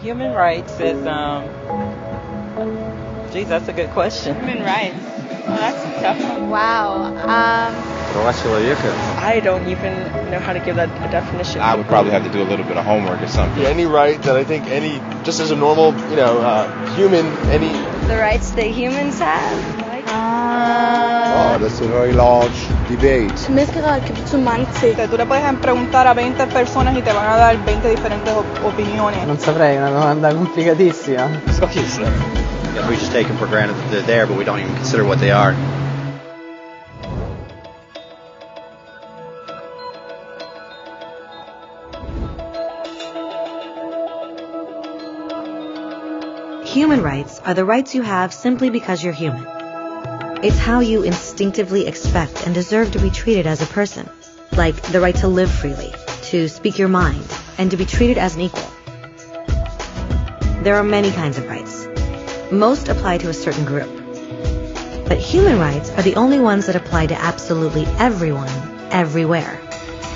Human rights is, geez, that's a good question. Human rights. Oh, that's a tough one. Wow. I don't even know how to give that a definition. I would probably have to do a little bit of homework or something. Yeah, any right that I think just as a normal, human, The rights that humans have? Oh, that's a very large debate. Mezcla que più manzi. Tú le puedes preguntar a 20 personas y te van a dar 20 diferentes opiniones. Non saprei, è una domanda complicatissima. Yeah, we just take them for granted that they're there, but we don't even consider what they are. Human rights are the rights you have simply because you're human. It's how you instinctively expect and deserve to be treated as a person, like the right to live freely, to speak your mind, and to be treated as an equal. There are many kinds of rights. Most apply to a certain group. But human rights are the only ones that apply to absolutely everyone, everywhere.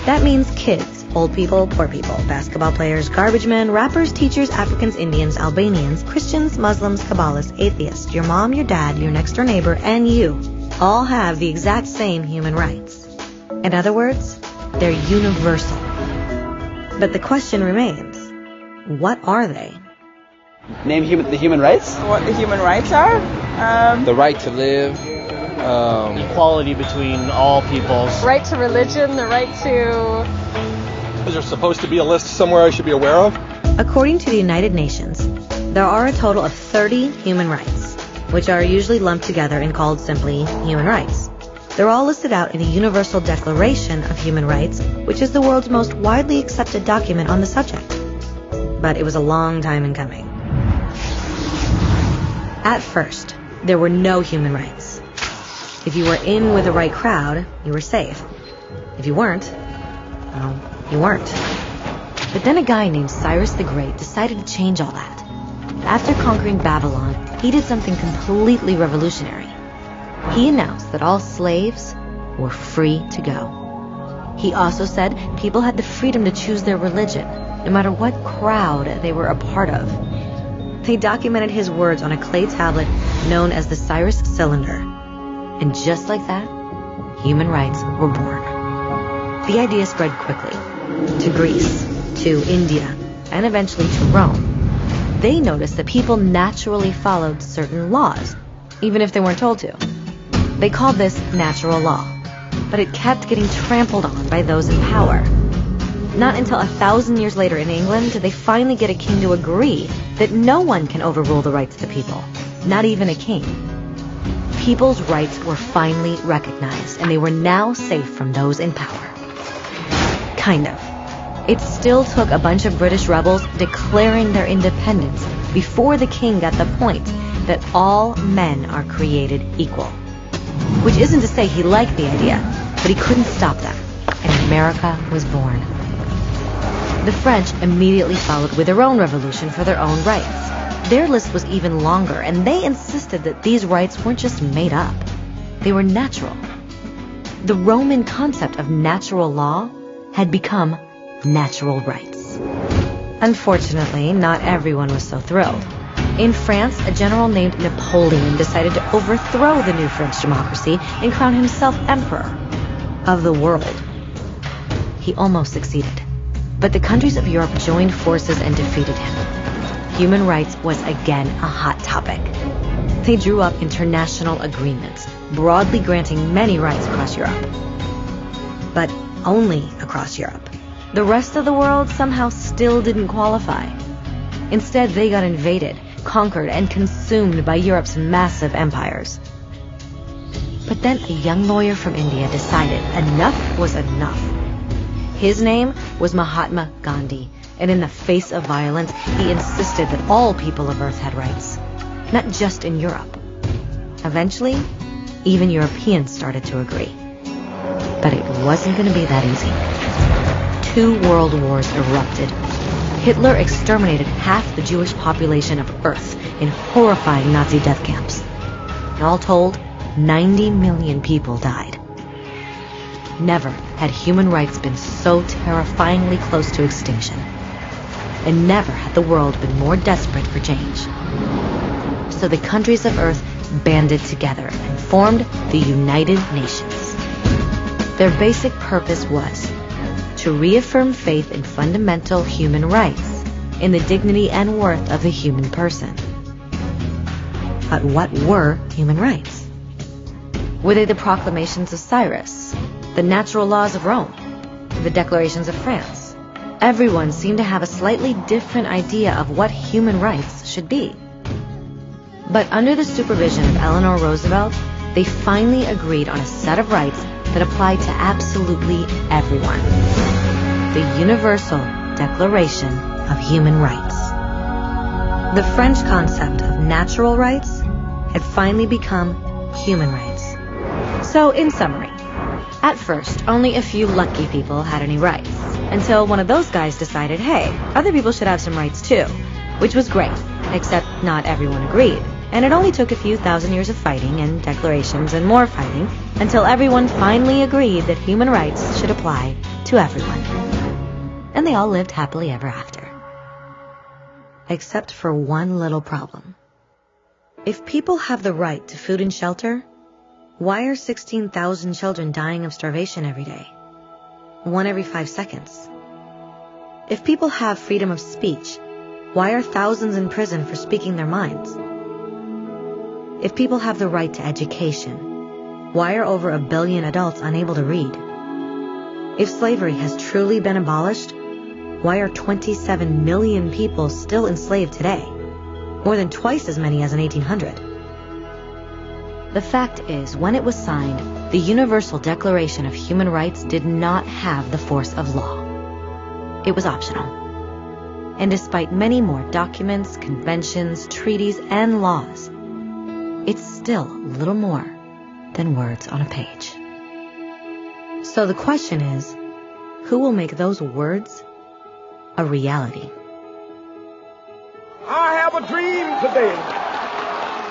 That means kids, old people, poor people, basketball players, garbage men, rappers, teachers, Africans, Indians, Albanians, Christians, Muslims, Kabbalists, atheists, your mom, your dad, your next door neighbor, and you all have the exact same human rights. In other words, they're universal. But the question remains, what are they? Name the human rights? What the human rights are? the right to live. Equality between all peoples. Right to religion, the right to... Is there supposed to be a list somewhere I should be aware of? According to the United Nations, there are a total of 30 human rights, which are usually lumped together and called simply human rights. They're all listed out in the Universal Declaration of Human Rights, which is the world's most widely accepted document on the subject. But it was a long time in coming. At first, there were no human rights. If you were in with the right crowd, you were safe. If you weren't, well, you weren't. But then a guy named Cyrus the Great decided to change all that. After conquering Babylon, he did something completely revolutionary. He announced that all slaves were free to go. He also said people had the freedom to choose their religion, no matter what crowd they were a part of. They documented his words on a clay tablet known as the Cyrus Cylinder. And just like that, human rights were born. The idea spread quickly to Greece, to India, and eventually to Rome. They noticed that people naturally followed certain laws, even if they weren't told to. They called this natural law, but it kept getting trampled on by those in power. Not until 1,000 years later in England did they finally get a king to agree that no one can overrule the rights of the people, not even a king. People's rights were finally recognized, and they were now safe from those in power. Kind of. It still took a bunch of British rebels declaring their independence before the king got the point that all men are created equal. Which isn't to say he liked the idea, but he couldn't stop them, and America was born. The French immediately followed with their own revolution for their own rights. Their list was even longer, and they insisted that these rights weren't just made up. They were natural. The Roman concept of natural law had become natural rights. Unfortunately, not everyone was so thrilled. In France, a general named Napoleon decided to overthrow the new French democracy and crown himself emperor of the world. He almost succeeded, but the countries of Europe joined forces and defeated him. Human rights was again a hot topic. They drew up international agreements, broadly granting many rights across Europe. But only across Europe. The rest of the world somehow still didn't qualify. Instead, they got invaded, conquered, and consumed by Europe's massive empires. But then a young lawyer from India decided enough was enough. His name was Mahatma Gandhi, and in the face of violence, he insisted that all people of Earth had rights, not just in Europe. Eventually, even Europeans started to agree. But it wasn't going to be that easy. 2 world wars erupted. Hitler exterminated half the Jewish population of Earth in horrifying Nazi death camps. And all told, 90 million people died. Never had human rights been so terrifyingly close to extinction. and never had the world been more desperate for change. So the countries of Earth banded together and formed the United Nations. Their basic purpose was to reaffirm faith in fundamental human rights, in the dignity and worth of the human person. But what were human rights? Were they the proclamations of Cyrus, the natural laws of Rome, the declarations of France? Everyone seemed to have a slightly different idea of what human rights should be. But under the supervision of Eleanor Roosevelt, they finally agreed on a set of rights that applied to absolutely everyone. The Universal Declaration of Human Rights. The French concept of natural rights had finally become human rights. So, in summary, at first, only a few lucky people had any rights, until one of those guys decided, hey, other people should have some rights too, which was great, except not everyone agreed. And it only took a few thousand years of fighting and declarations and more fighting until everyone finally agreed that human rights should apply to everyone. And they all lived happily ever after. Except for one little problem. If people have the right to food and shelter, why are 16,000 children dying of starvation every day? 1 every 5 seconds. If people have freedom of speech, why are thousands in prison for speaking their minds? If people have the right to education, why are over 1 billion adults unable to read? If slavery has truly been abolished, why are 27 million people still enslaved today? More than twice as many as in 1800. The fact is, when it was signed, the Universal Declaration of Human Rights did not have the force of law. It was optional. And despite many more documents, conventions, treaties, and laws, it's still little more than words on a page. So the question is, who will make those words a reality? I have a dream today.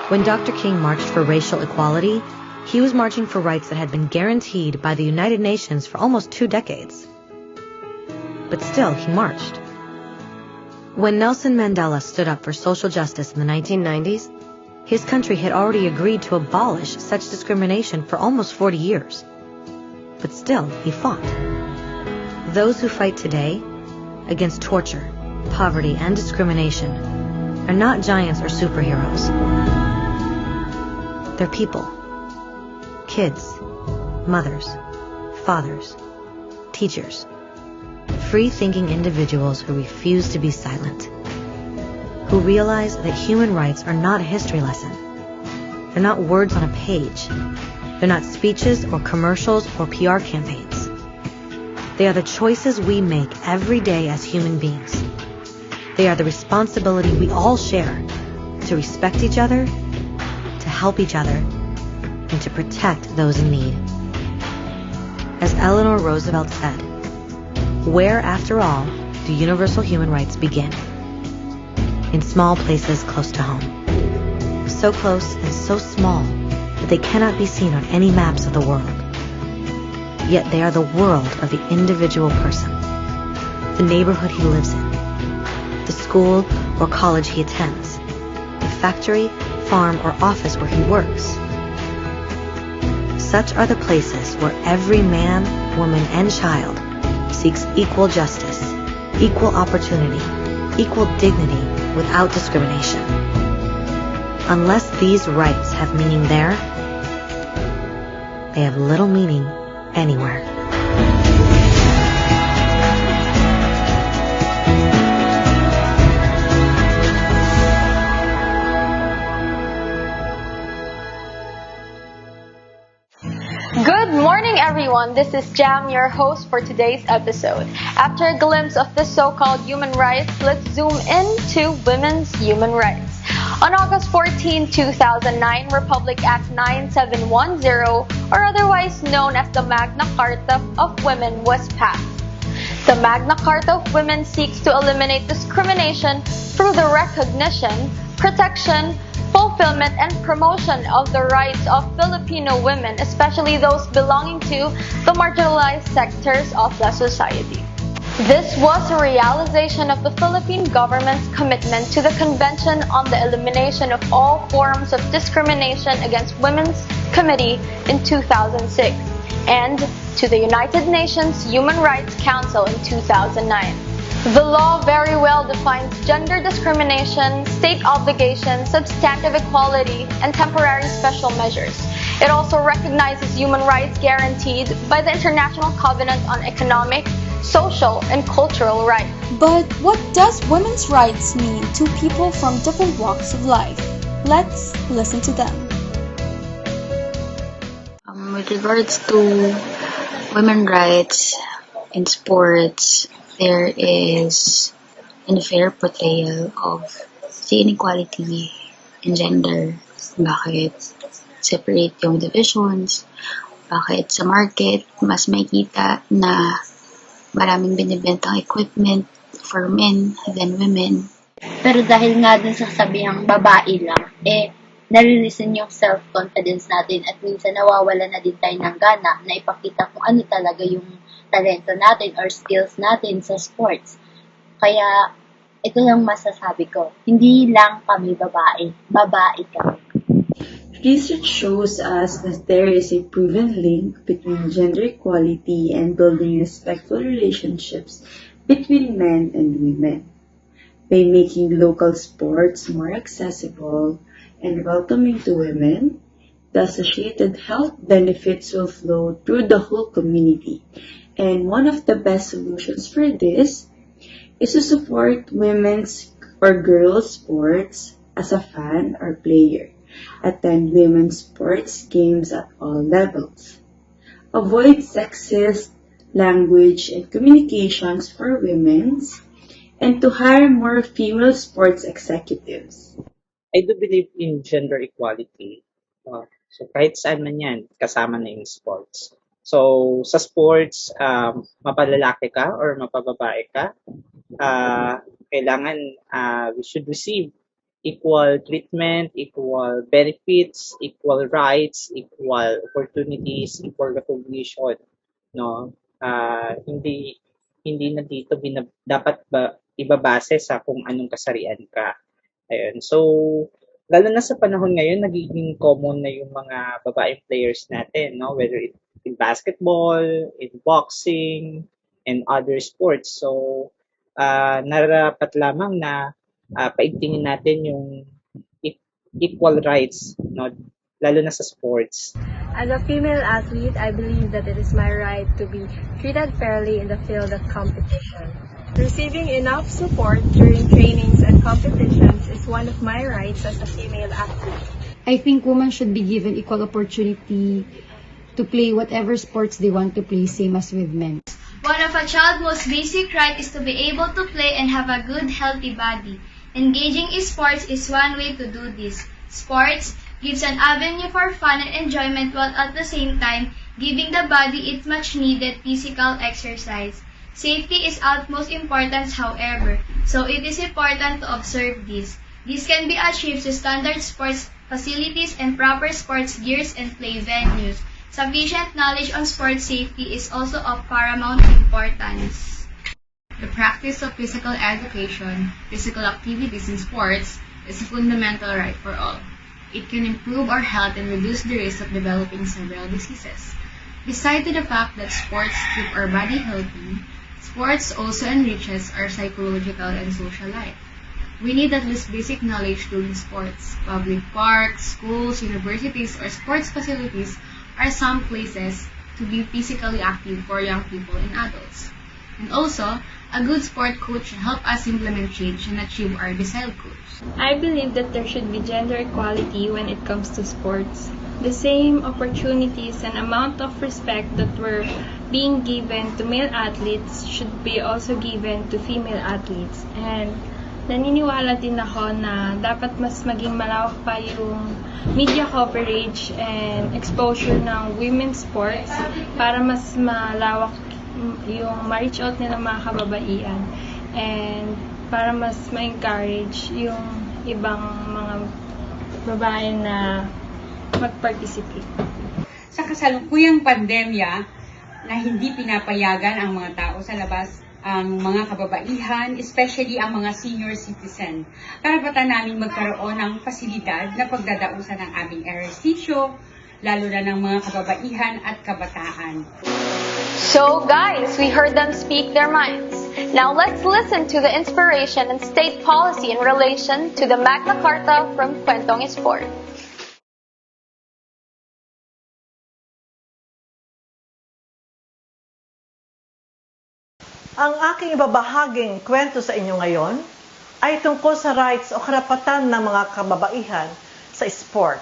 When Dr. King marched for racial equality, he was marching for rights that had been guaranteed by the United Nations for almost 2 decades. But still, he marched. When Nelson Mandela stood up for social justice in the 1990s, his country had already agreed to abolish such discrimination for almost 40 years. But still, he fought. Those who fight today against torture, poverty, and discrimination are not giants or superheroes. They're people. Kids, mothers, fathers, teachers. Free-thinking individuals who refuse to be silent. Who realize that human rights are not a history lesson. They're not words on a page. They're not speeches or commercials or PR campaigns. They are the choices we make every day as human beings. They are the responsibility we all share to respect each other, to help each other, and to protect those in need. As Eleanor Roosevelt said, where, after all, do universal human rights begin? In small places close to home. So close and so small that they cannot be seen on any maps of the world. Yet they are the world of the individual person, the neighborhood he lives in, the school or college he attends, the factory, farm, or office where he works. Such are the places where every man, woman, and child seeks equal justice, equal opportunity, equal dignity without discrimination. Unless these rights have meaning there, they have little meaning anywhere. Good morning, everyone. This is Jam, your host for today's episode. After a glimpse of the so-called human rights, let's zoom into women's human rights. On August 14, 2009, Republic Act 9710, or otherwise known as the Magna Carta of Women, was passed. The Magna Carta of Women seeks to eliminate discrimination through the recognition, protection, fulfillment, and promotion of the rights of Filipino women, especially those belonging to the marginalized sectors of the society. This was a realization of the Philippine government's commitment to the Convention on the Elimination of All Forms of Discrimination Against Women's Committee in 2006 and to the United Nations Human Rights Council in 2009. The law very well defines gender discrimination, state obligations, substantive equality, and temporary special measures. It also recognizes human rights guaranteed by the International Covenant on Economic, Social, and Cultural Rights. But what does women's rights mean to people from different walks of life? Let's listen to them. With regards to women's rights in sports, there is an unfair portrayal of the inequality in gender. Bakit separate yung divisions? Bakit sa market mas may kita na maraming binibentang equipment for men than women? Pero dahil nga dun sa sabihang babae lang, nare-listen yung self-confidence natin at minsan nawawala na din tayo ng gana na ipakita kung ano talaga yung talento natin or skills natin sa sports. Kaya, ito lang masasabi ko, hindi lang kami babae, babae kami. Research shows us that there is a proven link between gender equality and building respectful relationships between men and women. By making local sports more accessible and welcoming to women, the associated health benefits will flow through the whole community. And one of the best solutions for this is to support women's or girls' sports as a fan or player. Attend women's sports games at all levels. Avoid sexist language and communications for women's, and to hire more female sports executives. I do believe in gender equality. So kahit saan man yan, kasama na yung sports. So sa sports, mapalalaki ka or mapababae ka, kailangan we should receive equal treatment, equal benefits, equal rights, equal opportunities, equal recognition. No, hindi na dito dapat ibabase sa kung anong kasarian ka. Ayun. So, lalo na sa panahon ngayon, nagiging common na yung mga babaeng players natin, no? Whether in basketball, in boxing, and other sports. So, narapat lamang na paigtingin natin yung equal rights, no? Lalo na sa sports. As a female athlete, I believe that it is my right to be treated fairly in the field of competition. Receiving enough support during trainings and competitions is one of my rights as a female athlete. I think women should be given equal opportunity to play whatever sports they want to play, same as with men. One of a child's most basic right is to be able to play and have a good, healthy body. Engaging in sports is one way to do this. Sports gives an avenue for fun and enjoyment while at the same time giving the body its much needed physical exercise. Safety is utmost importance, however, so it is important to observe this. This can be achieved through standard sports facilities and proper sports gears and play venues. Sufficient knowledge on sports safety is also of paramount importance. The practice of physical education, physical activities in sports, is a fundamental right for all. It can improve our health and reduce the risk of developing several diseases. Besides the fact that sports keep our body healthy, sports also enriches our psychological and social life. We need at least basic knowledge during sports. Public parks, schools, universities, or sports facilities are some places to be physically active for young people and adults. And also, a good sport coach can help us implement change and achieve our desired goals. I believe that there should be gender equality when it comes to sports. The same opportunities and amount of respect that were being given to male athletes should be also given to female athletes. And naniniwala din ako na dapat mas maging malawak pa yung media coverage and exposure ng women's sports para mas malawak yung ma-reach out nilang mga kababaihan and para mas ma-encourage yung ibang mga babae na mag-participate. Sa kasalukuyang pandemya na hindi pinapayagan ang mga tao sa labas ang mga kababaihan, especially ang mga senior citizen. Karapatan namin magkaroon ng pasilidad na pagdadausan ng aming ehersisyo, lalo na ng mga kababaihan at kabataan. So guys, we heard them speak their minds. Now let's listen to the inspiration and state policy in relation to the Magna Carta from Kwentong Sport. Ang aking ibabahaging kwento sa inyo ngayon ay tungkol sa rights o karapatan ng mga kababaihan sa sport.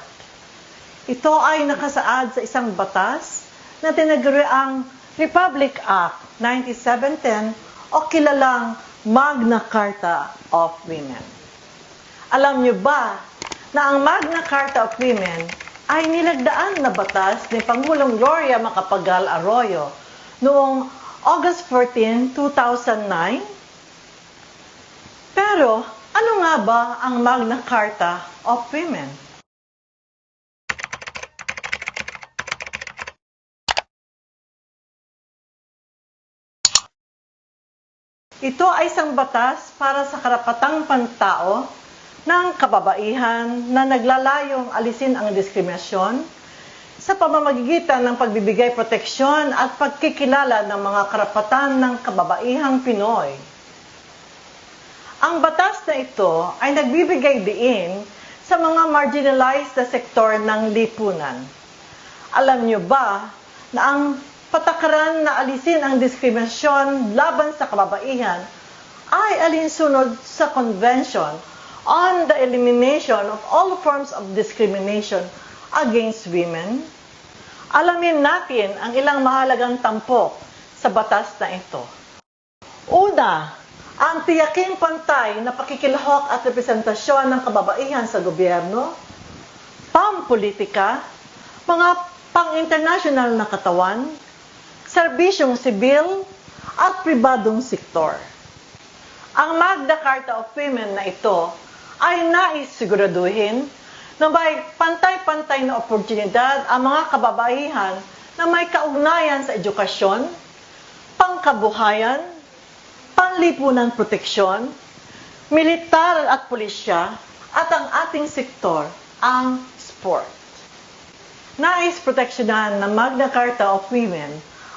Ito ay nakasaad sa isang batas na tinaguriang Republic Act 9710 o kilalang Magna Carta of Women. Alam niyo ba na ang Magna Carta of Women ay nilagdaan na batas ni Pangulong Gloria Macapagal Arroyo noong August 14, 2009? Pero, ano nga ba ang Magna Carta of Women? Ito ay isang batas para sa karapatang pantao ng kababaihan na naglalayong alisin ang diskriminasyon sa pamamagitan ng pagbibigay proteksyon at pagkikilala ng mga karapatan ng kababaihang Pinoy. Ang batas na ito ay nagbibigay diin sa mga marginalized na sektor ng lipunan. Alam niyo ba na ang patakaran na alisin ang diskriminasyon laban sa kababaihan ay alinsunod sa Convention on the Elimination of All Forms of Discrimination against Women? Alamin natin ang ilang mahalagang tampok sa batas na ito. Una, ang tiyaking pantay na pakikilahok at representasyon ng kababaihan sa gobyerno, pampolitika, mga pang-international na katawan, serbisyong sibil, at pribadong sektor. Ang Magna Carta of Women na ito ay nais siguraduhin na may pantay-pantay na oportunidad ang mga kababaihan na may kaugnayan sa edukasyon, pangkabuhayan, panlipunan proteksyon, militar at pulisya, at ang ating sektor, ang sport. Nais proteksyonan ng Magna Carta of Women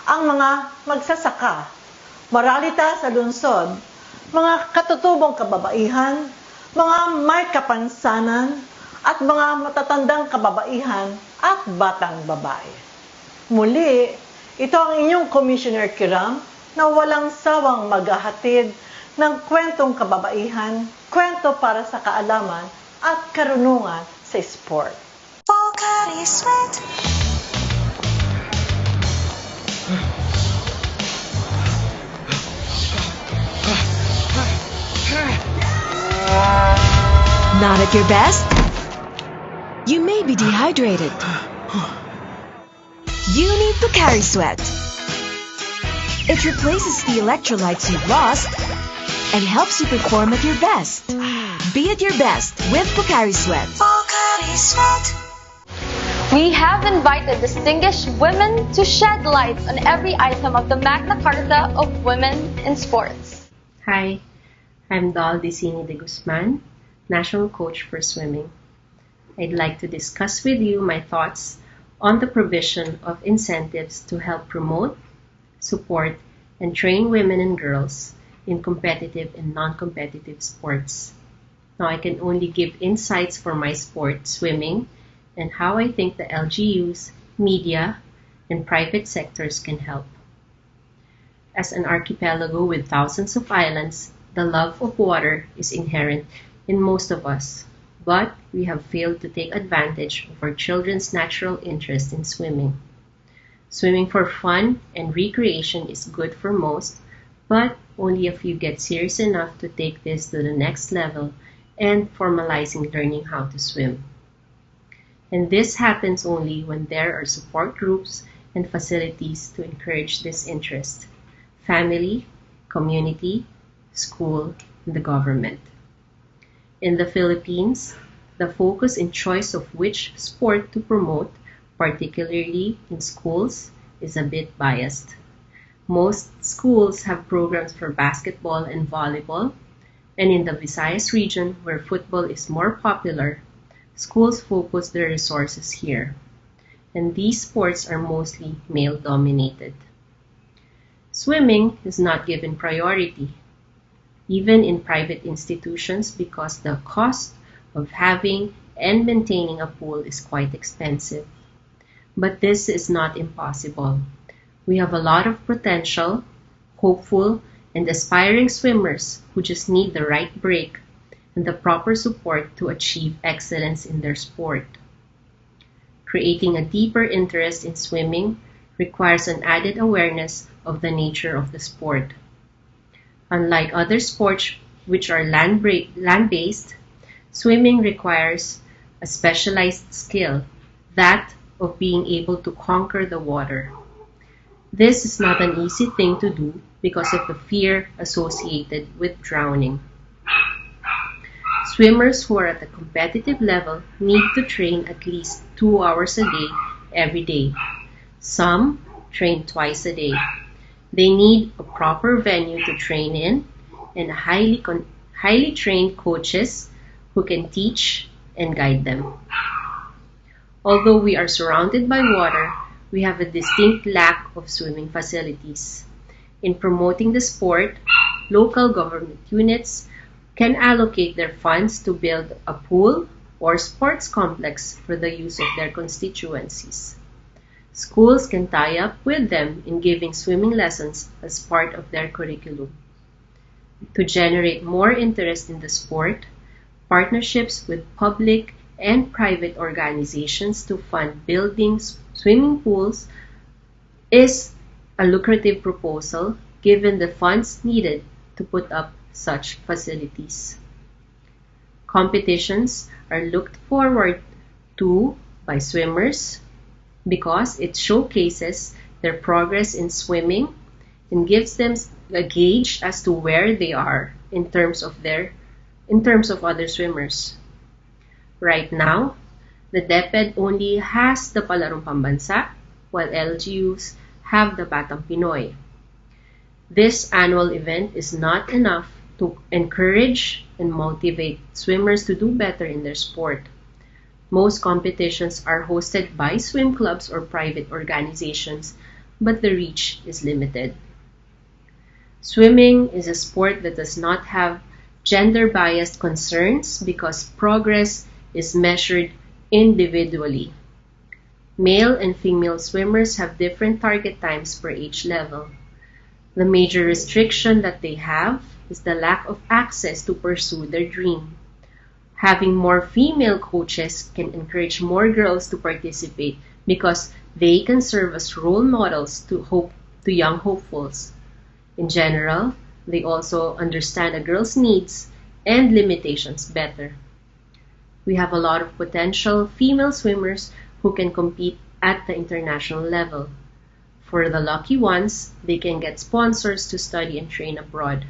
ang mga magsasaka, moralita sa lungsod, mga katutubong kababaihan, mga may kapansanan, at mga matatandang kababaihan at batang babae. Muli, ito ang inyong Commissioner Kiram na walang sawang maghahatid ng kwentong kababaihan, kwento para sa kaalaman at karunungan sa sport. Not at your best? You may be dehydrated. You need Pocari Sweat. It replaces the electrolytes you've lost and helps you perform at your best. Be at your best with Pocari Sweat. Pocari Sweat. We have invited distinguished women to shed light on every item of the Magna Carta of Women in Sports. Hi, I'm Dal Dicini de Guzman, National Coach for Swimming. I'd like to discuss with you my thoughts on the provision of incentives to help promote, support, and train women and girls in competitive and non-competitive sports. Now, I can only give insights for my sport, swimming, and how I think the LGUs, media, and private sectors can help. As an archipelago with thousands of islands, the love of water is inherent in most of us. But we have failed to take advantage of our children's natural interest in swimming. Swimming for fun and recreation is good for most, but only a few get serious enough to take this to the next level and formalizing learning how to swim. And this happens only when there are support groups and facilities to encourage this interest: family, community, school, and the government. In the Philippines, the focus and choice of which sport to promote, particularly in schools, is a bit biased. Most schools have programs for basketball and volleyball, and in the Visayas region, where football is more popular, schools focus their resources here, and these sports are mostly male-dominated. Swimming is not given priority, even in private institutions, because the cost of having and maintaining a pool is quite expensive. But this is not impossible. We have a lot of potential, hopeful, and aspiring swimmers who just need the right break and the proper support to achieve excellence in their sport. Creating a deeper interest in swimming requires an added awareness of the nature of the sport. Unlike other sports which are land-based, swimming requires a specialized skill, that of being able to conquer the water. This is not an easy thing to do because of the fear associated with drowning. Swimmers who are at a competitive level need to train at least 2 hours a day every day. Some train twice a day. They need a proper venue to train in and highly trained coaches who can teach and guide them. Although we are surrounded by water, we have a distinct lack of swimming facilities. In promoting the sport, local government units can allocate their funds to build a pool or sports complex for the use of their constituencies. Schools can tie up with them in giving swimming lessons as part of their curriculum. To generate more interest in the sport, partnerships with public and private organizations to fund building swimming pools is a lucrative proposal given the funds needed to put up such facilities. Competitions are looked forward to by swimmers because it showcases their progress in swimming and gives them a gauge as to where they are in terms of other swimmers. Right now, the DepEd only has the Palarong Pambansa, while LGUs have the Batang Pinoy. This annual event is not enough to encourage and motivate swimmers to do better in their sport. Most competitions are hosted by swim clubs or private organizations, but the reach is limited. Swimming is a sport that does not have gender-biased concerns because progress is measured individually. Male and female swimmers have different target times per age level. The major restriction that they have is the lack of access to pursue their dream. Having more female coaches can encourage more girls to participate because they can serve as role models to young hopefuls. In general, they also understand a girl's needs and limitations better. We have a lot of potential female swimmers who can compete at the international level. For the lucky ones, they can get sponsors to study and train abroad.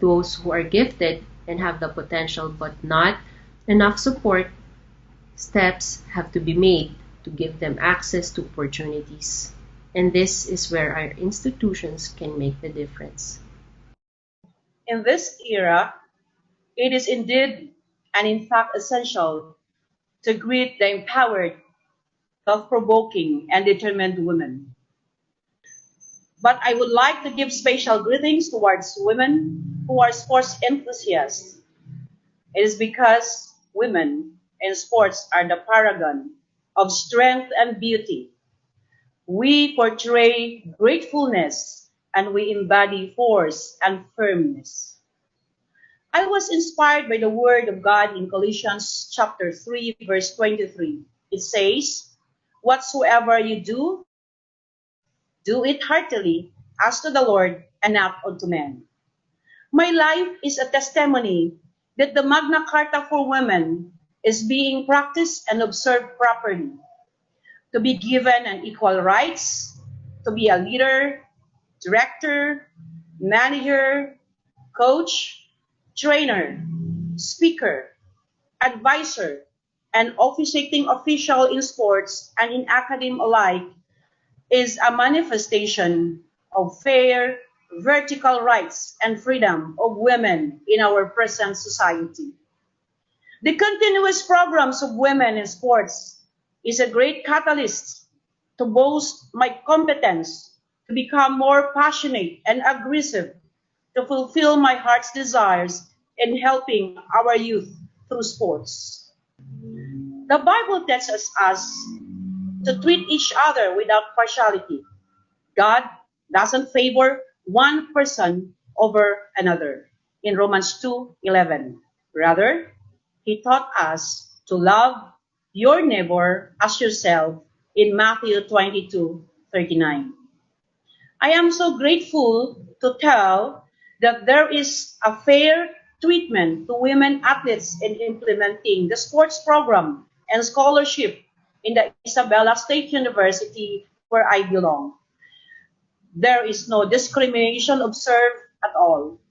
Those who are gifted and have the potential but not enough support, steps have to be made to give them access to opportunities. And this is where our institutions can make the difference. In this era, it is indeed and in fact essential to greet the empowered, self-provoking, and determined women. But I would like to give special greetings towards women who are sports enthusiasts. It is because women in sports are the paragon of strength and beauty. We portray gratefulness and we embody force and firmness. I was inspired by the word of God in Colossians chapter 3, verse 23. It says, "Whatsoever you do it heartily, as to the Lord and not unto men." My life is a testimony that the Magna Carta for Women is being practiced and observed properly. To be given an equal rights, to be a leader, director, manager, coach, trainer, speaker, advisor, and officiating official in sports and in academe alike is a manifestation of fair, vertical rights and freedom of women in our present society. The continuous programs of women in sports is a great catalyst to boost my competence to become more passionate and aggressive to fulfill my heart's desires in helping our youth through sports. The Bible teaches us to treat each other without partiality. God doesn't favor one person over another in Romans 2:11. Rather, he taught us to love your neighbor as yourself in Matthew 22:39. I am so grateful to tell that there is a fair treatment to women athletes in implementing the sports program and scholarship in the Isabella State University where I belong. There is no discrimination observed at all.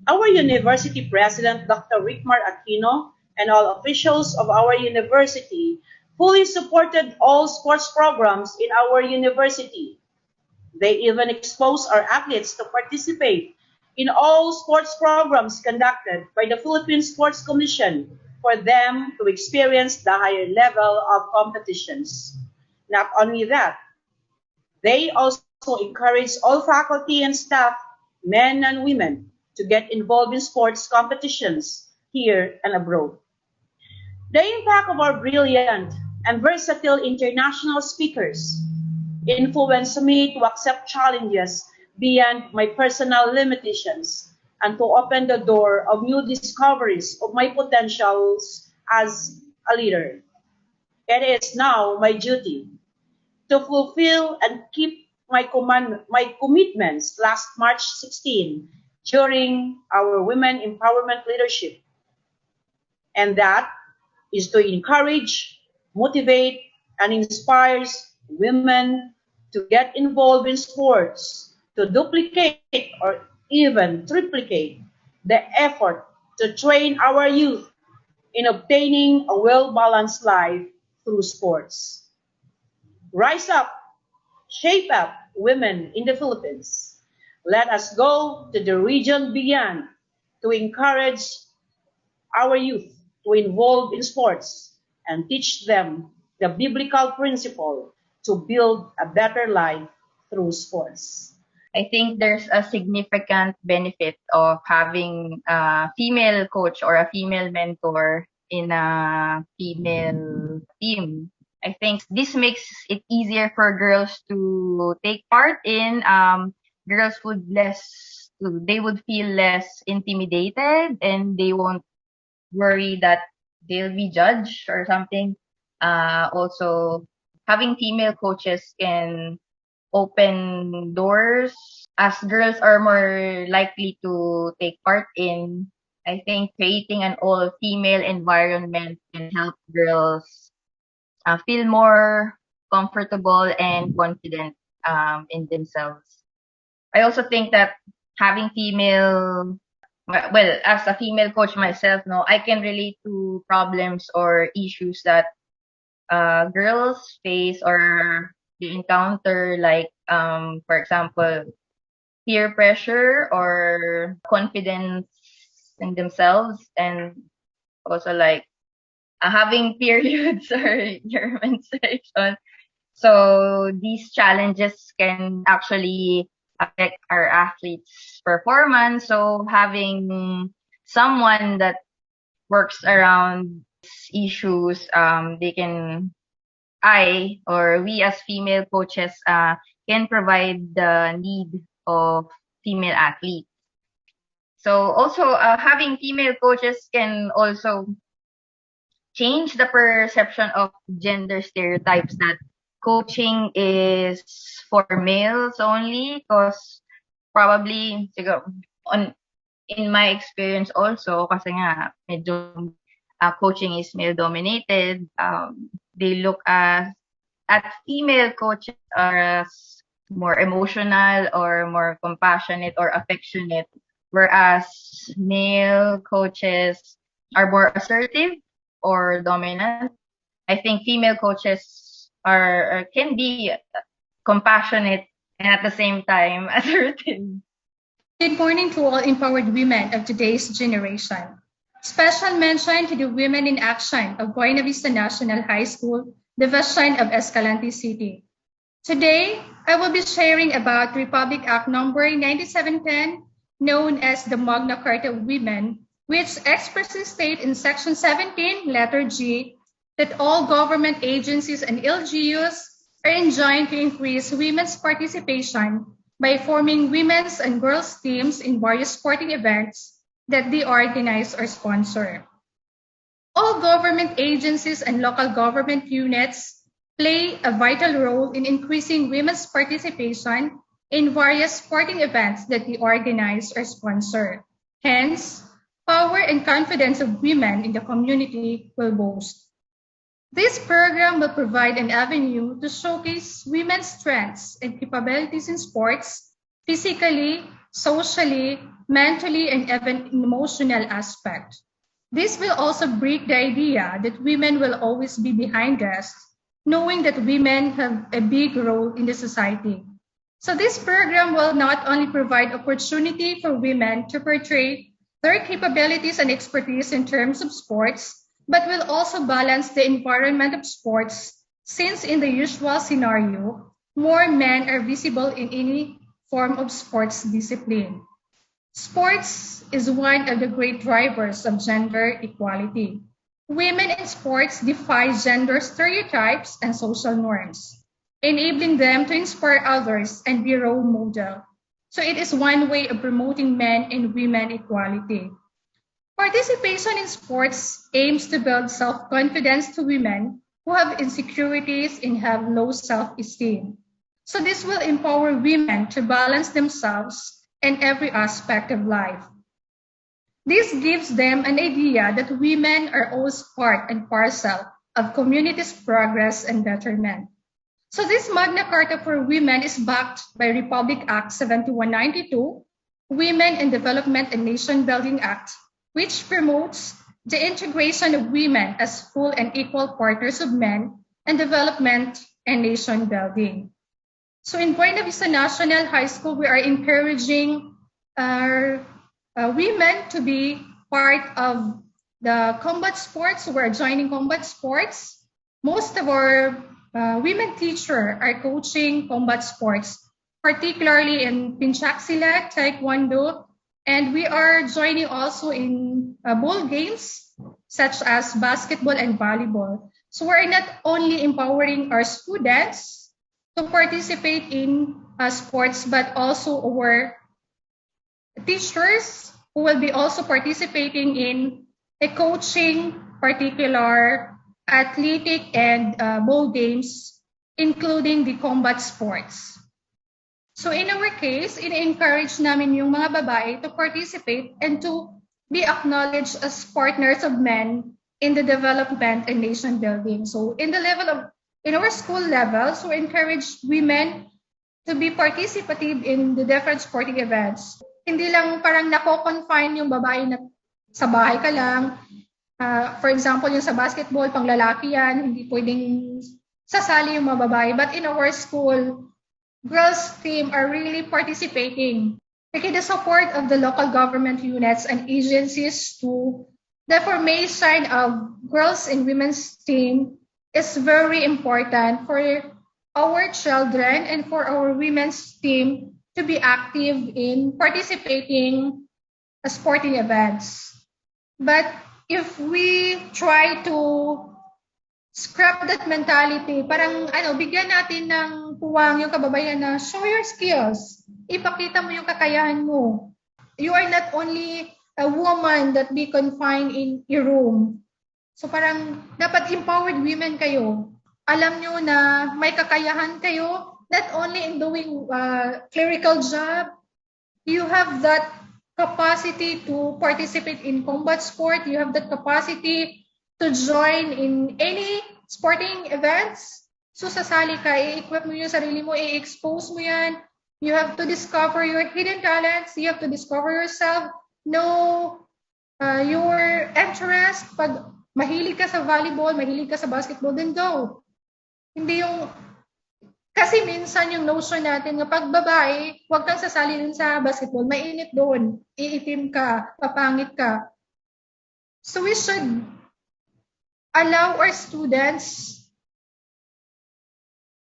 Our university president, Dr. Rickmar Aquino, and all officials of our university fully supported all sports programs in our university. They even exposed our athletes to participate in all sports programs conducted by the Philippine Sports Commission for them to experience the higher level of competitions. Not only that, they also encourage all faculty and staff, men and women, to get involved in sports competitions here and abroad. The impact of our brilliant and versatile international speakers influenced me to accept challenges beyond my personal limitations and to open the door of new discoveries of my potentials as a leader. It is now my duty to fulfill and keep my commitments last March 16 during our Women Empowerment Leadership, and that is to encourage, motivate, and inspires women to get involved in sports, to duplicate or even triplicate the effort to train our youth in obtaining a well-balanced life through sports. Rise up, shape up women in the Philippines. Let us go to the region beyond to encourage our youth to involve in sports and teach them the biblical principle to build a better life through sports. I think there's a significant benefit of having a female coach or a female mentor in a female team. I think this makes it easier for girls to take part in. Girls they would feel less intimidated and they won't worry that they'll be judged or something. Also, having female coaches can open doors as girls are more likely to take part in. I think creating an all female environment can help girls feel more comfortable and confident in themselves. I also think that having as a female coach myself, no, I can relate to problems or issues that girls face or they encounter, like for example, peer pressure or confidence in themselves, and also like having periods or your menstruation. So these challenges can actually affect our athletes' performance. So having someone that works around these issues, we as female coaches can provide the need of female athletes. So also having female coaches can also change the perception of gender stereotypes that coaching is for males only, because probably siguro in my experience also, kasi nga medyo coaching is male dominated, they look at female coaches as more emotional or more compassionate or affectionate, whereas male coaches are more assertive or dominant. I think female coaches can be compassionate and at the same time as a routine. Good morning to all empowered women of today's generation. Special mention to the Women in Action of Buena Vista National High School, Division of Escalante City. Today, I will be sharing about Republic Act number 9710, known as the Magna Carta of Women, which expressly states in Section 17, letter G, that all government agencies and LGUs are enjoined to increase women's participation by forming women's and girls' teams in various sporting events that they organize or sponsor. All government agencies and local government units play a vital role in increasing women's participation in various sporting events that they organize or sponsor. Hence, power and confidence of women in the community will boost. This program will provide an avenue to showcase women's strengths and capabilities in sports, physically, socially, mentally, and even emotional aspect. This will also break the idea that women will always be behind us, knowing that women have a big role in the society. So this program will not only provide opportunity for women to portray their capabilities and expertise in terms of sports, but will also balance the environment of sports, since in the usual scenario, more men are visible in any form of sports discipline. Sports is one of the great drivers of gender equality. Women in sports defy gender stereotypes and social norms, enabling them to inspire others and be a role model. So it is one way of promoting men and women equality. Participation in sports aims to build self-confidence to women who have insecurities and have low self-esteem. So this will empower women to balance themselves in every aspect of life. This gives them an idea that women are always part and parcel of community's progress and betterment. So this Magna Carta for Women is backed by Republic Act 7192, Women in Development and Nation Building Act, which promotes the integration of women as full and equal partners of men in development and nation building. So in Buena Vista National High School, we are encouraging our women to be part of the combat sports. We're joining combat sports. Most of our women teachers are coaching combat sports, particularly in Pinchak Silat, Taekwondo, and we are joining also in ball games such as basketball and volleyball. So we're not only empowering our students to participate in sports, but also our teachers who will be also participating in a coaching particular athletic and ball games, including the combat sports. So in our case, in-encourage namin yung mga babae to participate and to be acknowledged as partners of men in the development and nation building. So in our school level, so encourage women to be participative in the different sporting events. Hindi lang parang nako-confine yung babae na sa bahay ka lang. For example, yung sa basketball, pang lalaki yan, hindi pwedeng sasali yung mga babae. But in our school, girls team are really participating. Taking the support of the local government units and agencies to the formation of girls and women's team is very important for our children and for our women's team to be active in participating in sporting events. But if we try to scrap that mentality, parang bigyan natin ng puwang yung kababayan na show your skills. Ipakita mo yung kakayahan mo. You are not only a woman that be confined in your room. So parang dapat empowered women kayo. Alam nyo na may kakayahan kayo, not only in doing clerical job, you have that capacity to participate in combat sport, you have that capacity to join in any sporting events. So sasali ka, i-equip mo yung sarili mo, i-expose mo yan. You have to discover your hidden talents, you have to discover yourself, know your interest. Pag mahilig ka sa volleyball, mahilig ka sa basketball, then go. Hindi yung Kasi minsan yung notion natin nga pag babae, huwag kang sasali dun sa basketball, mainit doon, iitim ka, papangit ka. So we should allow our students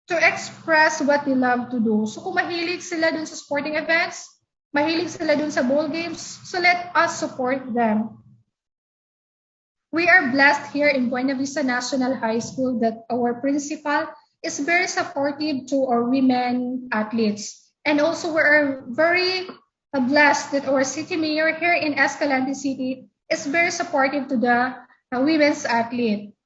to express what they love to do. So kung mahilig sila dun sa sporting events, mahilig sila dun sa ball games, so let us support them. We are blessed here in Buena Vista National High School that our principal is very supportive to our women athletes. And also we are very blessed that our city mayor here in Escalante City is very supportive to the women's athlete.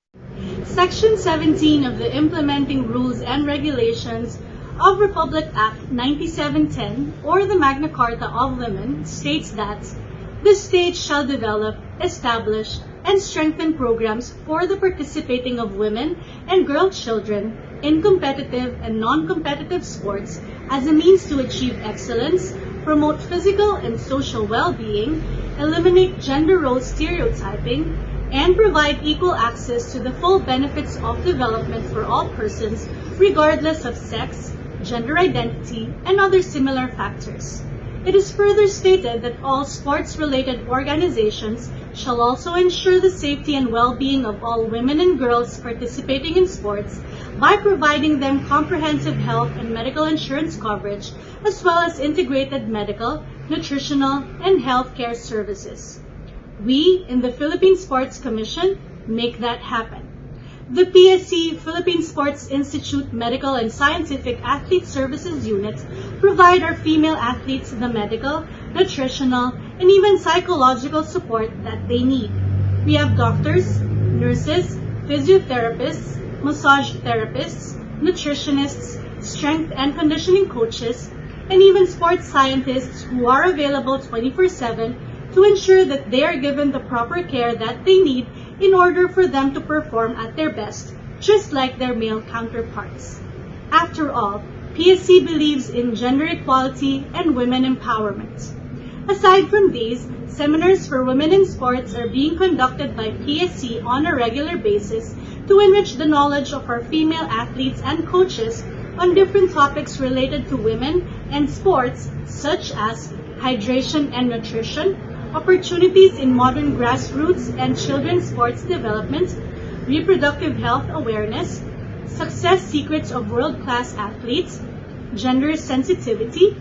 Section 17 of the Implementing Rules and Regulations of Republic Act 9710, or the Magna Carta of Women, states that the state shall develop, establish, and strengthen programs for the participating of women and girl children in competitive and non-competitive sports as a means to achieve excellence, promote physical and social well-being, eliminate gender role stereotyping, and provide equal access to the full benefits of development for all persons, regardless of sex, gender identity, and other similar factors. It is further stated that all sports-related organizations shall also ensure the safety and well-being of all women and girls participating in sports by providing them comprehensive health and medical insurance coverage, as well as integrated medical, nutritional, and health care services. We, in the Philippine Sports Commission, make that happen. The PSC, Philippine Sports Institute Medical and Scientific Athlete Services Unit, provide our female athletes the medical, nutritional, and even psychological support that they need. We have doctors, nurses, physiotherapists, massage therapists, nutritionists, strength and conditioning coaches, and even sports scientists who are available 24/7 to ensure that they are given the proper care that they need in order for them to perform at their best, just like their male counterparts. After all, PSC believes in gender equality and women empowerment. Aside from these, seminars for women in sports are being conducted by PSC on a regular basis to enrich the knowledge of our female athletes and coaches on different topics related to women and sports, such as hydration and nutrition, opportunities in modern grassroots and children's sports development, reproductive health awareness, success secrets of world-class athletes, gender sensitivity,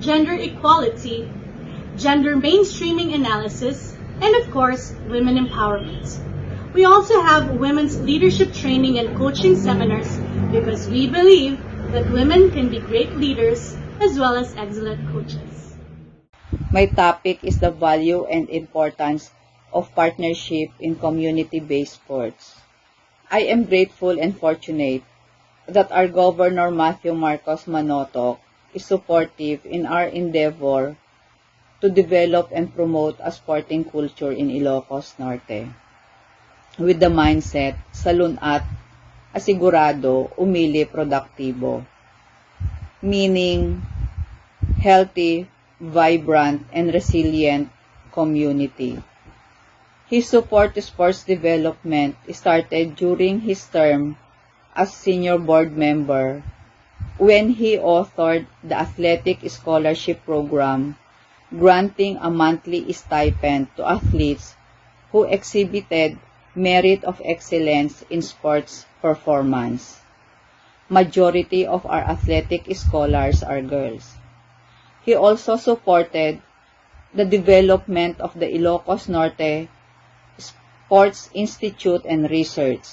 gender equality, gender mainstreaming analysis, and of course, women empowerment. We also have women's leadership training and coaching seminars because we believe that women can be great leaders as well as excellent coaches. My topic is the value and importance of partnership in community-based sports. I am grateful and fortunate that our Governor Matthew Marcos Manotoc is supportive in our endeavor to develop and promote a sporting culture in Ilocos Norte with the mindset salunat, asigurado, umili, produktibo, meaning healthy, vibrant, and resilient community. His support to sports development started during his term as senior board member when he authored the Athletic Scholarship Program, granting a monthly stipend to athletes who exhibited merit of excellence in sports performance. Majority of our athletic scholars are girls. He also supported the development of the Ilocos Norte Sports Institute and Research,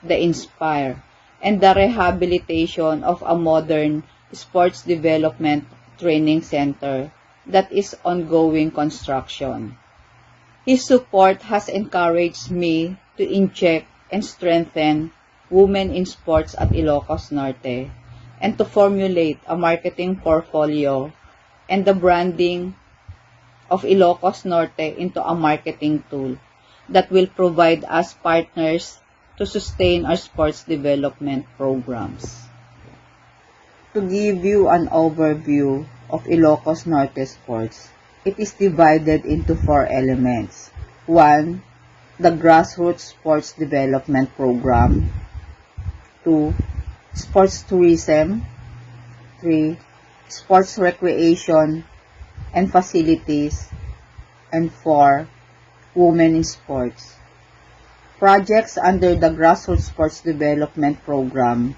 the INSPIRE, and the rehabilitation of a modern sports development training center that is ongoing construction. His support has encouraged me to inject and strengthen women in sports at Ilocos Norte and to formulate a marketing portfolio and the branding of Ilocos Norte into a marketing tool that will provide us partners to sustain our sports development programs. To give you an overview of Ilocos Norte sports, it is divided into 4 elements. 1. The Grassroots Sports Development Program. 2. sports tourism. 3. Sports recreation and facilities. And 4. Women in sports. Projects under the Grassroots Sports Development Program.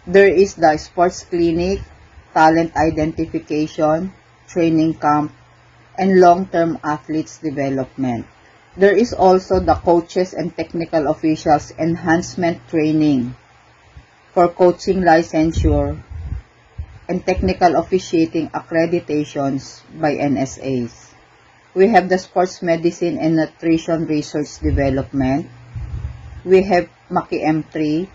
There is the sports clinic, talent identification, training camp, and long-term athletes development. There is also the coaches and technical officials enhancement training for coaching licensure and technical officiating accreditations by NSAs. We have the sports medicine and nutrition research development. We have Maki M3,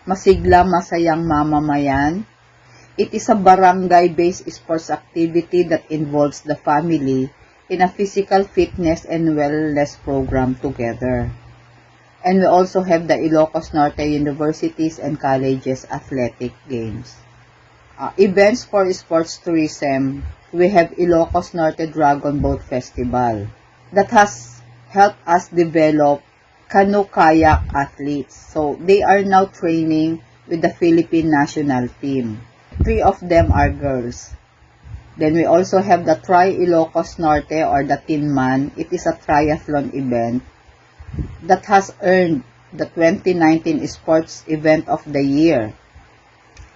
Masigla Masayang Mamamayan. It is a barangay-based sports activity that involves the family in a physical fitness and wellness program together. And we also have the Ilocos Norte Universities and Colleges Athletic Games. Events for sports tourism, we have Ilocos Norte Dragon Boat Festival that has helped us develop canoe-kayak athletes. So they are now training with the Philippine national team. 3 of them are girls. Then we also have the Tri-Ilocos Norte or the Tinman. It is a triathlon event that has earned the 2019 Sports Event of the Year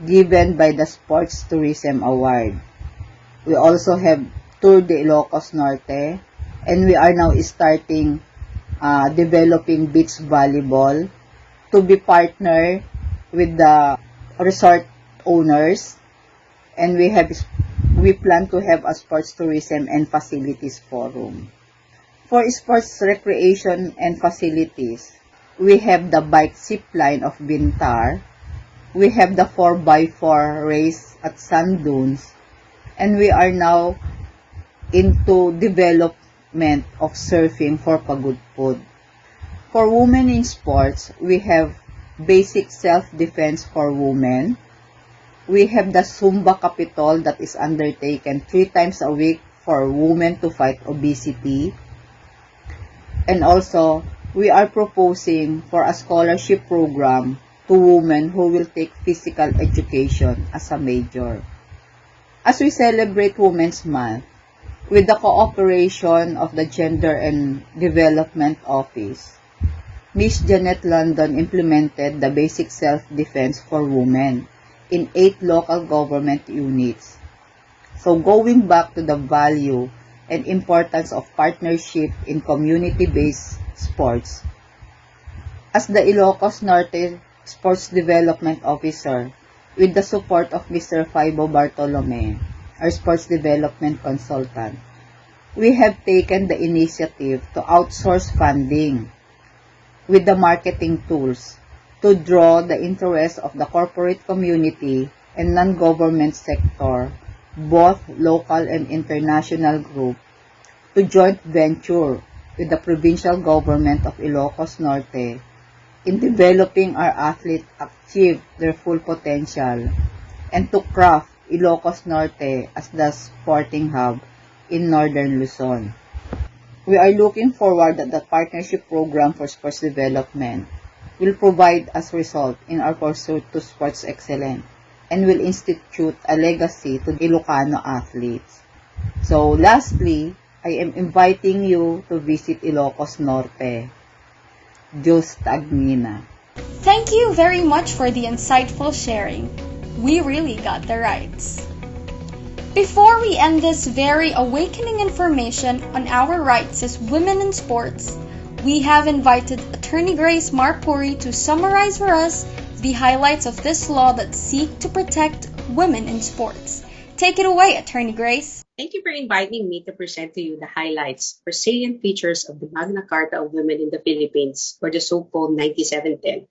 given by the Sports Tourism Award. We also have Tour de Ilocos Norte, and we are now starting developing beach volleyball to be partner with the resort owners, and we plan to have a sports tourism and facilities forum. For sports recreation and facilities, we have the bike zip line of Bintar. We have the 4x4 race at Sand Dunes, and we are now into development of surfing for Pagudpud. For women in sports, we have basic self-defense for women. We have the Zumba Capitol that is undertaken 3 times a week for women to fight obesity. And also, we are proposing for a scholarship program to women who will take physical education as a major. As we celebrate Women's Month, with the cooperation of the Gender and Development Office, Miss Janet London implemented the basic self-defense for women in 8 local government units. So going back to the value and importance of partnership in community-based sports, as the Ilocos Norte Sports Development Officer, with the support of Mr. Faibo Bartolome, our sports development consultant, we have taken the initiative to outsource funding with the marketing tools to draw the interest of the corporate community and non-government sector, both local and international group, to joint venture with the provincial government of Ilocos Norte in developing our athletes achieve their full potential and to craft Ilocos Norte as the sporting hub in Northern Luzon. We are looking forward that the partnership program for sports development will provide as result in our pursuit to sports excellence and will institute a legacy to Ilocano athletes. So lastly, I am inviting you to visit Ilocos Norte. Diyos Tagnina. Thank you very much for the insightful sharing. We really got the rights. Before we end this very awakening information on our rights as women in sports, we have invited Attorney Grace Marpuri to summarize for us the highlights of this law that seek to protect women in sports. Take it away, Attorney Grace. Thank you for inviting me to present to you the highlights or salient features of the Magna Carta of Women in the Philippines, or the so-called 9710,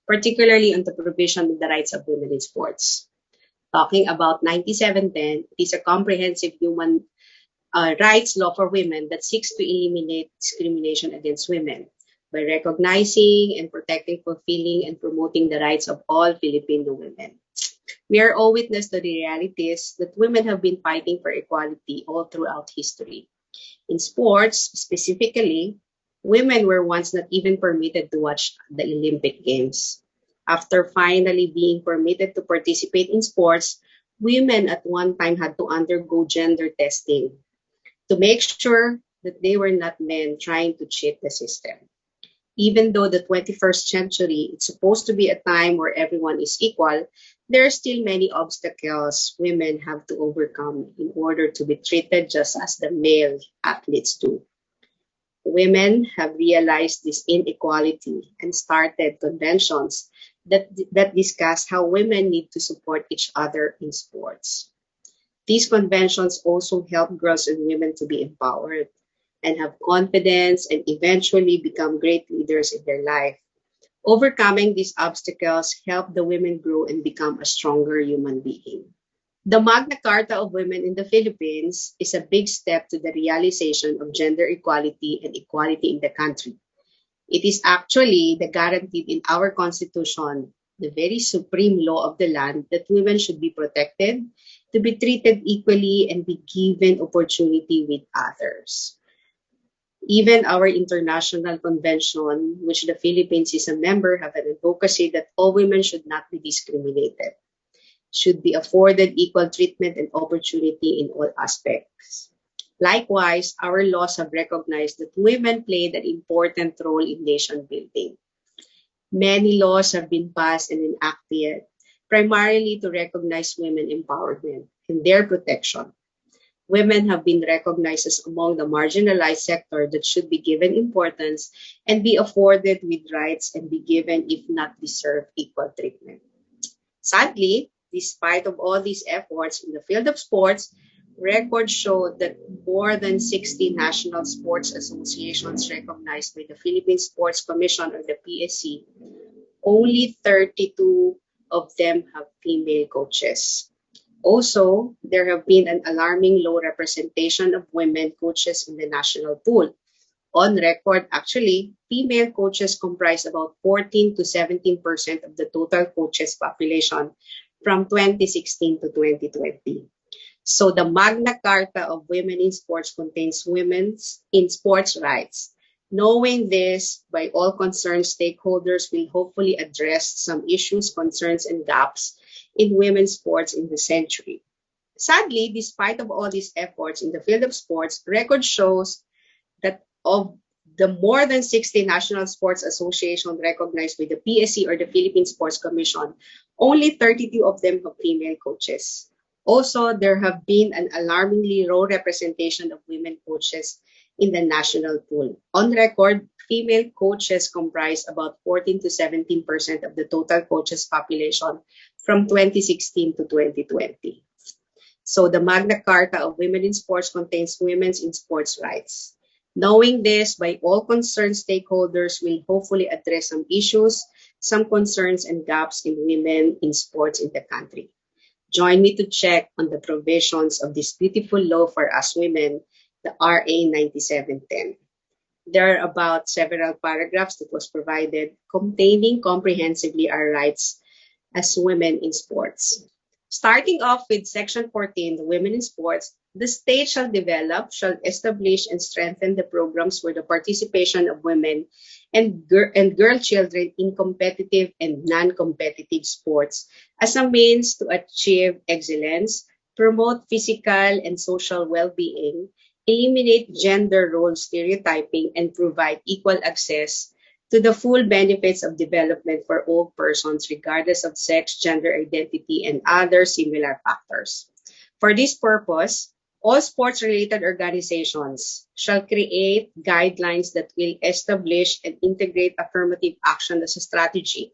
particularly on the provision of the rights of women in sports. Talking about 9710, it is a comprehensive human rights law for women that seeks to eliminate discrimination against women by recognizing and protecting, fulfilling, and promoting the rights of all Filipino women. We are all witness to the realities that women have been fighting for equality all throughout history. In sports, specifically, women were once not even permitted to watch the Olympic Games. After finally being permitted to participate in sports, women at one time had to undergo gender testing to make sure that they were not men trying to cheat the system. Even though the 21st century is supposed to be a time where everyone is equal, there are still many obstacles women have to overcome in order to be treated just as the male athletes do. Women have realized this inequality and started conventions that discuss how women need to support each other in sports. These conventions also help girls and women to be empowered and have confidence and eventually become great leaders in their life. Overcoming these obstacles help the women grow and become a stronger human being. The Magna Carta of Women in the Philippines is a big step to the realization of gender equality and equality in the country. It is actually the guaranteed in our constitution, the very supreme law of the land, that women should be protected, to be treated equally, and be given opportunity with others. Even our international convention, which the Philippines is a member, have an advocacy that all women should not be discriminated, should be afforded equal treatment and opportunity in all aspects. Likewise, our laws have recognized that women played an important role in nation building. Many laws have been passed and enacted primarily to recognize women empowerment and their protection. Women have been recognized as among the marginalized sector that should be given importance and be afforded with rights and be given, if not deserved, equal treatment. Sadly, despite of all these efforts in the field of sports, records show that more than 60 national sports associations recognized by the Philippine Sports Commission or the PSC, only 32 of them have female coaches. Also, there have been an alarming low representation of women coaches in the national pool. On record, actually, female coaches comprise about 14 to 17% of the total coaches population from 2016 to 2020. So the Magna Carta of Women in Sports contains women's in sports rights. Knowing this, by all concerned stakeholders will hopefully address some issues, concerns, and gaps in women's sports in the century. Sadly, despite of all these efforts in the field of sports, record shows that of the more than 60 national sports associations recognized by the PSC or the Philippine Sports Commission, only 32 of them have female coaches. Also, there have been an alarmingly low representation of women coaches in the national pool. On record, female coaches comprise about 14 to 17% of the total coaches population from 2016 to 2020. So the Magna Carta of Women in Sports contains women's in sports rights. Knowing this, by all concerned stakeholders will hopefully address some issues, some concerns and gaps in women in sports in the country. Join me to check on the provisions of this beautiful law for us women, the RA 9710. There are about several paragraphs that was provided containing comprehensively our rights as women in sports. Starting off with Section 14, the Women in Sports, the state shall develop, shall establish, and strengthen the programs for the participation of women and girl children in competitive and non-competitive sports as a means to achieve excellence, promote physical and social well-being, eliminate gender role stereotyping, and provide equal access to the full benefits of development for all persons, regardless of sex, gender identity, and other similar factors. For this purpose, all sports-related organizations shall create guidelines that will establish and integrate affirmative action as a strategy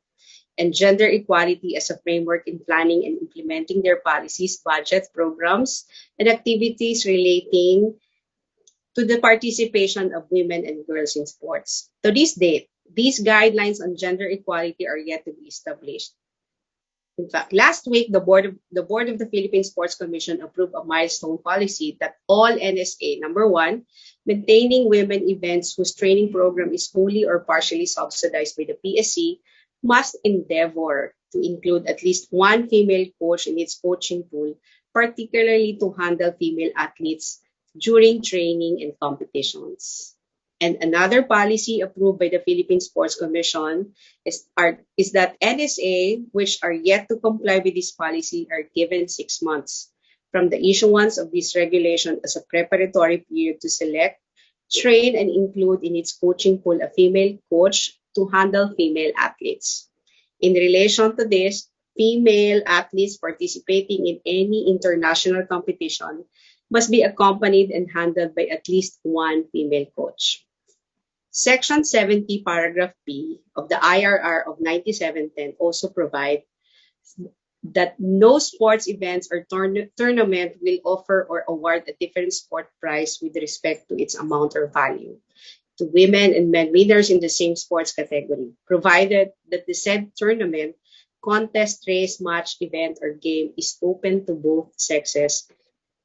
and gender equality as a framework in planning and implementing their policies, budgets, programs, and activities relating to the participation of women and girls in sports. To this date, these guidelines on gender equality are yet to be established. In fact, last week, the Board of the Philippine Sports Commission approved a milestone policy that all NSA, number one, maintaining women events whose training program is wholly or partially subsidized by the PSC, must endeavor to include at least one female coach in its coaching pool, particularly to handle female athletes during training and competitions. And another policy approved by the Philippine Sports Commission is that NSA, which are yet to comply with this policy, are given 6 months from the issuance of this regulation as a preparatory period to select, train, and include in its coaching pool a female coach to handle female athletes. In relation to this, female athletes participating in any international competition must be accompanied and handled by at least one female coach. Section 70, paragraph B of the IRR of 9710 also provides that no sports events or tournament will offer or award a different sport prize with respect to its amount or value to women and men winners in the same sports category, provided that the said tournament, contest, race, match, event, or game is open to both sexes,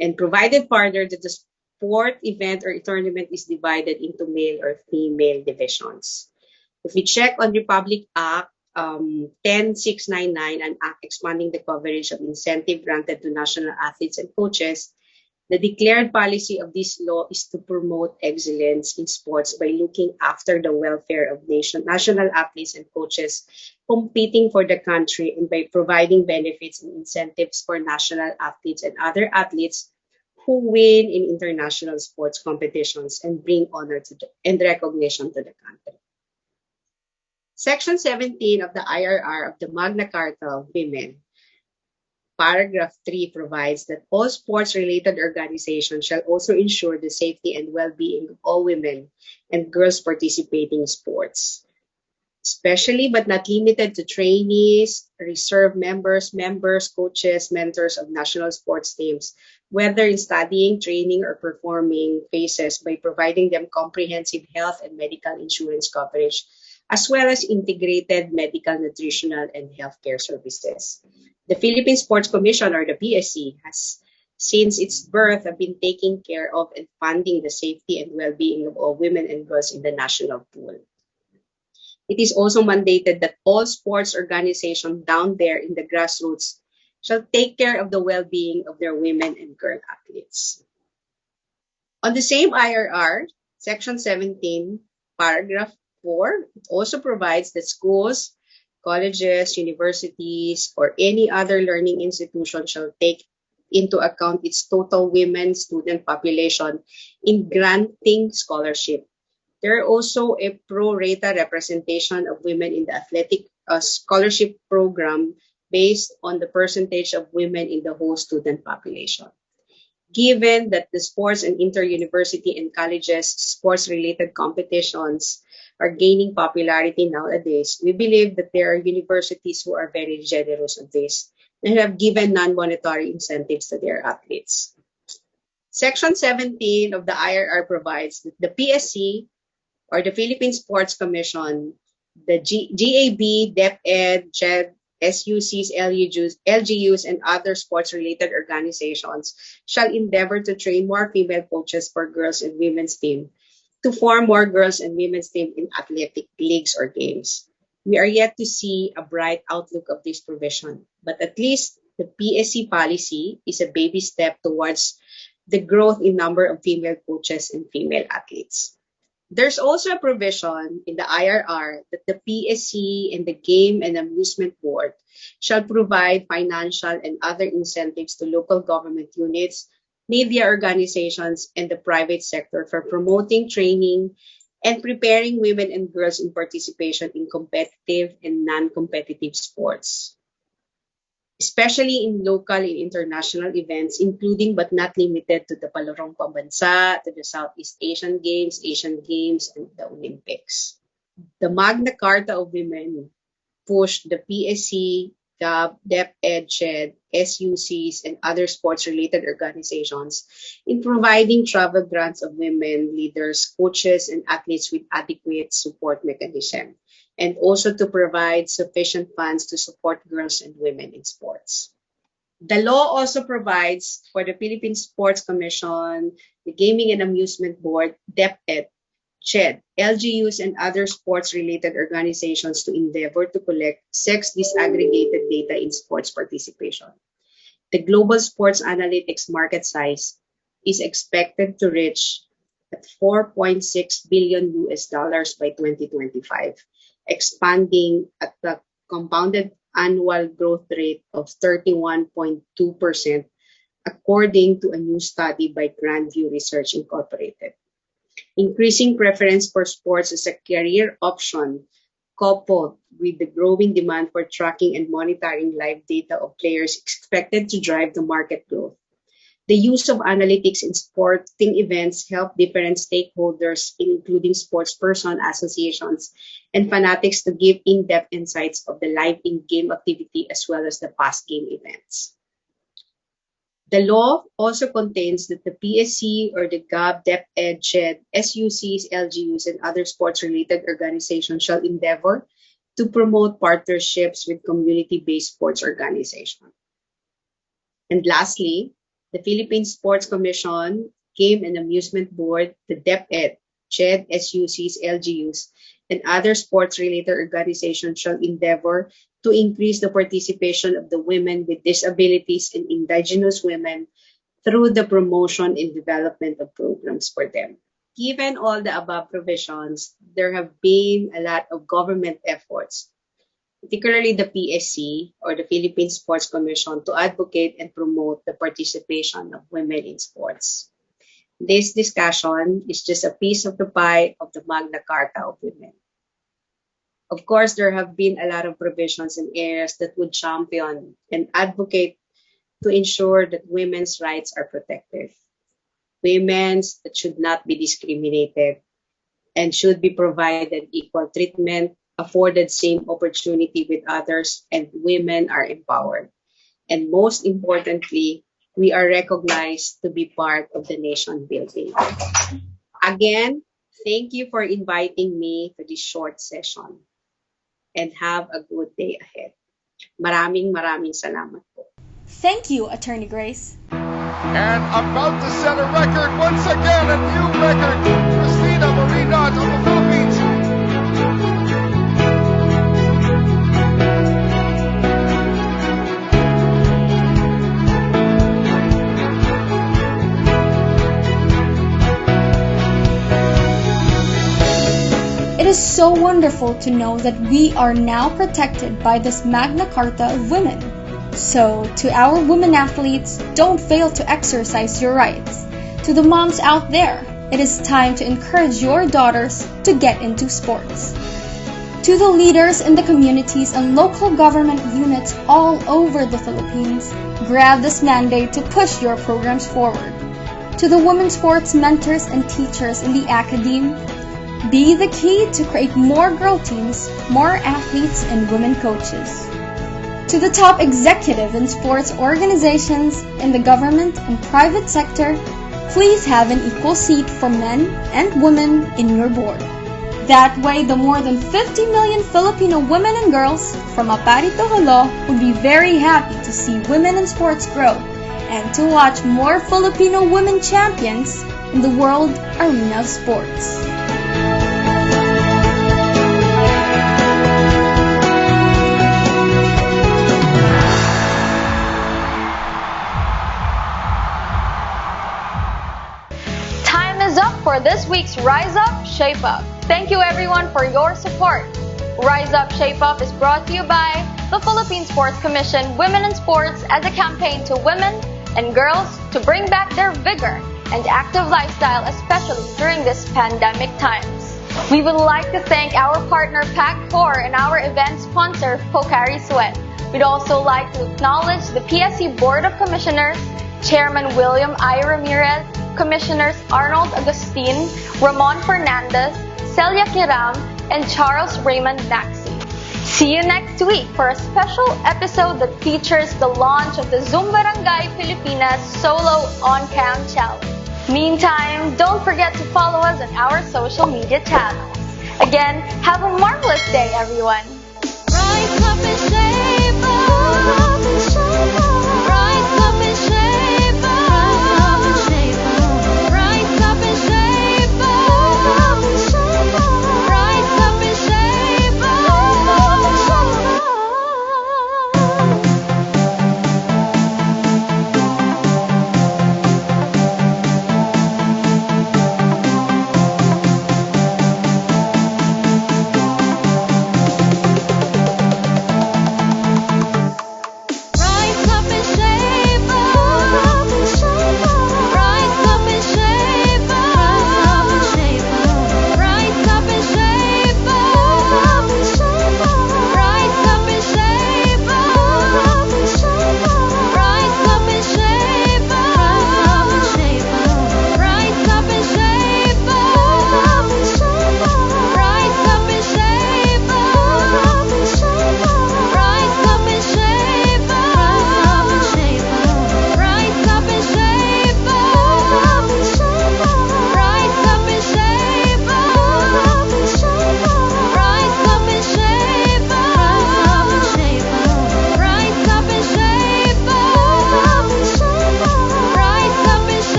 and provided further that the sport event or tournament is divided into male or female divisions. If we check on Republic Act 10699, an act expanding the coverage of incentive granted to national athletes and coaches, the declared policy of this law is to promote excellence in sports by looking after the welfare of national athletes and coaches competing for the country, and by providing benefits and incentives for national athletes and other athletes who win in international sports competitions and bring honor and recognition to the country. Section 17 of the IRR of the Magna Carta of Women, paragraph 3 provides that all sports-related organizations shall also ensure the safety and well-being of all women and girls participating in sports, especially but not limited to trainees, reserve members, coaches, mentors of national sports teams, whether in studying, training, or performing phases, by providing them comprehensive health and medical insurance coverage, as well as integrated medical, nutritional, and healthcare services. The Philippine Sports Commission, or the PSC, has since its birth been taking care of and funding the safety and well-being of all women and girls in the national pool. It is also mandated that all sports organizations down there in the grassroots shall take care of the well-being of their women and girl athletes. On the same IRR, Section 17, paragraph 4, it also provides that schools, colleges, universities, or any other learning institution shall take into account its total women student population in granting scholarship. There are also a pro rata representation of women in the athletic scholarship program based on the percentage of women in the whole student population. Given that the sports and inter-university and colleges sports-related competitions are gaining popularity nowadays, we believe that there are universities who are very generous on this and have given non-monetary incentives to their athletes. Section 17 of the IRR provides that the PSC, or the Philippine Sports Commission, the GAB, DepEd, JED, SUCs, LGUs, and other sports-related organizations shall endeavor to train more female coaches for girls and women's team, to form more girls and women's team in athletic leagues or games. We are yet to see a bright outlook of this provision, but at least the PSC policy is a baby step towards the growth in number of female coaches and female athletes. There's also a provision in the IRR that the PSC and the Game and Amusement Board shall provide financial and other incentives to local government units, media organizations, and the private sector for promoting, training, and preparing women and girls in participation in competitive and non-competitive sports, especially in local and international events, including but not limited to the Palarong Pambansa, to the Southeast Asian Games, and the Olympics. The Magna Carta of Women pushed the PSC, GAB, DepEd, CHED, SUCs, and other sports-related organizations in providing travel grants of women leaders, coaches, and athletes with adequate support mechanism, and also to provide sufficient funds to support girls and women in sports. The law also provides for the Philippine Sports Commission, the Gaming and Amusement Board, DepEd, CHED, LGUs, and other sports-related organizations to endeavor to collect sex disaggregated data in sports participation. The global sports analytics market size is expected to reach at 4.6 billion US dollars by 2025, expanding at the compounded annual growth rate of 31.2%, according to a new study by Grandview Research Incorporated. Increasing preference for sports as a career option, coupled with the growing demand for tracking and monitoring live data of players, is expected to drive the market growth. The use of analytics in sporting events help different stakeholders, including sports person associations and fanatics, to give in-depth insights of the live in-game activity as well as the past game events. The law also contains that the PSC or the GAB, DepEd, CHED, SUCs, LGUs, and other sports-related organizations shall endeavor to promote partnerships with community-based sports organizations. And lastly, the Philippine Sports Commission, Game and Amusement Board, the DepEd, CHED, SUCs, LGUs, and other sports-related organizations shall endeavor to increase the participation of the women with disabilities and indigenous women through the promotion and development of programs for them. Given all the above provisions, there have been a lot of government efforts, particularly the PSC or the Philippine Sports Commission, to advocate and promote the participation of women in sports. This discussion is just a piece of the pie of the Magna Carta of Women. Of course, there have been a lot of provisions in areas that would champion and advocate to ensure that women's rights are protected. Women's that should not be discriminated and should be provided equal treatment, afforded same opportunity with others, and women are empowered. And most importantly, we are recognized to be part of the nation building. Again, thank you for inviting me to this short session. And have a good day ahead. Maraming salamat po. Thank you, Attorney Grace. And about to set a record once again, a new record, Christina Marina of the Philippines. It is so wonderful to know that we are now protected by this Magna Carta of Women. So, to our women athletes, don't fail to exercise your rights. To the moms out there, it is time to encourage your daughters to get into sports. To the leaders in the communities and local government units all over the Philippines, grab this mandate to push your programs forward. To the women's sports mentors and teachers in the academe, be the key to create more girl teams, more athletes, and women coaches. To the top executive in sports organizations in the government and private sector, please have an equal seat for men and women in your board. That way, the more than 50 million Filipino women and girls from Apari to Holo would be very happy to see women in sports grow and to watch more Filipino women champions in the world arena of sports. For this week's Rise Up, Shape Up. Thank you everyone for your support. Rise Up, Shape Up is brought to you by the Philippine Sports Commission Women in Sports as a campaign to women and girls to bring back their vigor and active lifestyle, especially during this pandemic times. We would like to thank our partner PAC4 and our event sponsor Pocari Sweat. We'd also like to acknowledge the PSC Board of Commissioners, Chairman William I. Ramirez, Commissioners Arnold Agustin, Ramon Fernandez, Celia Kiram, and Charles Raymond Naxi. See you next week for a special episode that features the launch of the Zoom Barangay Pilipinas Solo On-Cam Challenge. Meantime, don't forget to follow us on our social media channels. Again, have a marvelous day, everyone. Rise up and shake.